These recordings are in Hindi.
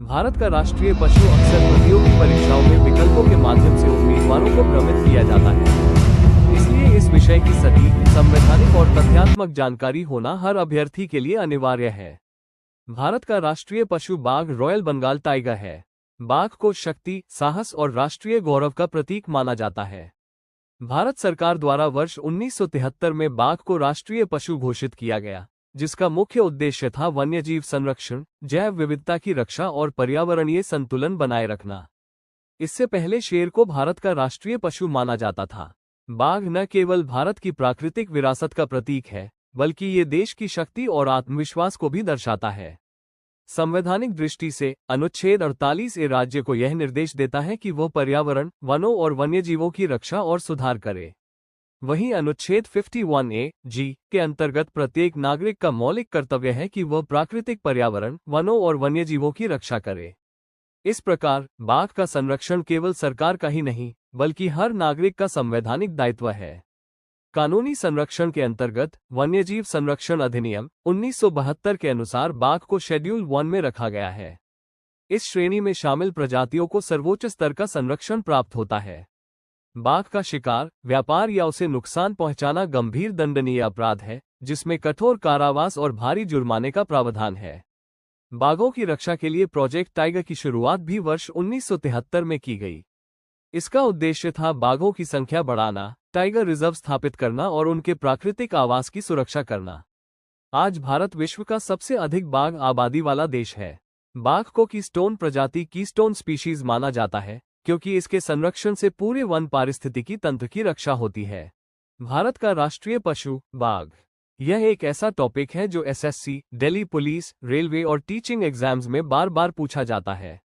भारत का राष्ट्रीय पशु अक्सर प्रतियोगी परीक्षाओं में विकल्पों के माध्यम से उम्मीदवारों को भ्रमित किया जाता है। इसलिए इस विषय की सटीक, संवैधानिक और तथ्यात्मक जानकारी होना हर अभ्यर्थी के लिए अनिवार्य है। भारत का राष्ट्रीय पशु बाघ रॉयल बंगाल टाइगर है। बाघ को शक्ति, साहस और राष्ट्रीय गौरव का प्रतीक माना जाता है। भारत सरकार द्वारा वर्ष 1973 में बाघ को राष्ट्रीय पशु घोषित किया गया, जिसका मुख्य उद्देश्य था वन्यजीव संरक्षण, जैव विविधता की रक्षा और पर्यावरणीय संतुलन बनाए रखना। इससे पहले शेर को भारत का राष्ट्रीय पशु माना जाता था। बाघ न केवल भारत की प्राकृतिक विरासत का प्रतीक है, बल्कि ये देश की शक्ति और आत्मविश्वास को भी दर्शाता है। संवैधानिक दृष्टि से अनुच्छेद 48 ए राज्य को यह निर्देश देता है कि वह पर्यावरण, वनों और वन्यजीवों की रक्षा और सुधार करे। वहीं अनुच्छेद 51 जी के अंतर्गत प्रत्येक नागरिक का मौलिक कर्तव्य है कि वह प्राकृतिक पर्यावरण, वनों और वन्यजीवों की रक्षा करे। इस प्रकार बाघ का संरक्षण केवल सरकार का ही नहीं, बल्कि हर नागरिक का संवैधानिक दायित्व है। कानूनी संरक्षण के अंतर्गत वन्यजीव संरक्षण अधिनियम 1972 के अनुसार बाघ को शेड्यूल 1 में रखा गया है। इस श्रेणी में शामिल प्रजातियों को सर्वोच्च स्तर का संरक्षण प्राप्त होता है। बाघ का शिकार, व्यापार या उसे नुकसान पहुंचाना गंभीर दंडनीय अपराध है, जिसमें कठोर कारावास और भारी जुर्माने का प्रावधान है। बाघों की रक्षा के लिए प्रोजेक्ट टाइगर की शुरुआत भी वर्ष 1973 में की गई। इसका उद्देश्य था बाघों की संख्या बढ़ाना, टाइगर रिजर्व स्थापित करना और उनके प्राकृतिक आवास की सुरक्षा करना। आज भारत विश्व का सबसे अधिक बाघ आबादी वाला देश है। बाघ को कीस्टोन प्रजाति कीस्टोन स्पीशीज माना जाता है, क्योंकि इसके संरक्षण से पूरे वन पारिस्थितिकी तंत्र की रक्षा होती है। भारत का राष्ट्रीय पशु बाघ, यह एक ऐसा टॉपिक है जो एसएससी, दिल्ली पुलिस, रेलवे और टीचिंग एग्जाम्स में बार बार पूछा जाता है।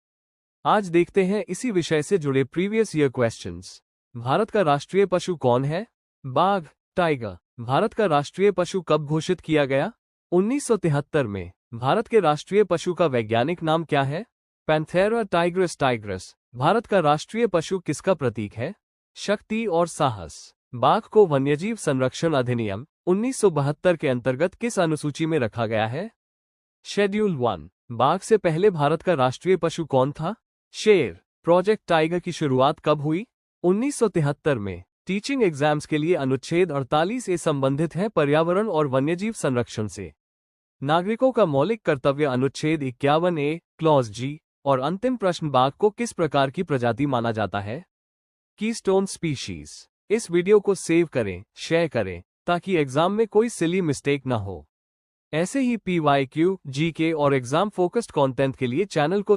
आज देखते हैं इसी विषय से जुड़े प्रीवियस ईयर क्वेश्चंस। भारत का राष्ट्रीय पशु कौन है? बाघ, टाइगर। भारत का राष्ट्रीय पशु कब घोषित किया गया? 1973 में। भारत के राष्ट्रीय पशु का वैज्ञानिक नाम क्या है? Panthera Tigris Tigris. भारत का राष्ट्रीय पशु किसका प्रतीक है? शक्ति और साहस। बाघ को वन्यजीव संरक्षण अधिनियम 1972 के अंतर्गत किस अनुसूची में रखा गया है? शेड्यूल 1। बाघ से पहले भारत का राष्ट्रीय पशु कौन था? शेर। प्रोजेक्ट टाइगर की शुरुआत कब हुई? 1973 में। टीचिंग एग्जाम्स के लिए अनुच्छेद 48 ए संबंधित है पर्यावरण और वन्यजीव संरक्षण से। नागरिकों का मौलिक कर्तव्य अनुच्छेद 51 ए क्लॉज जी। और अंतिम प्रश्न, बाघ को किस प्रकार की प्रजाति माना जाता है? Keystone species. इस वीडियो को सेव करें, शेयर करें, ताकि एग्जाम में कोई सिली मिस्टेक ना हो। ऐसे ही PYQ, GK और एग्जाम फोकस्ड कंटेंट के लिए चैनल को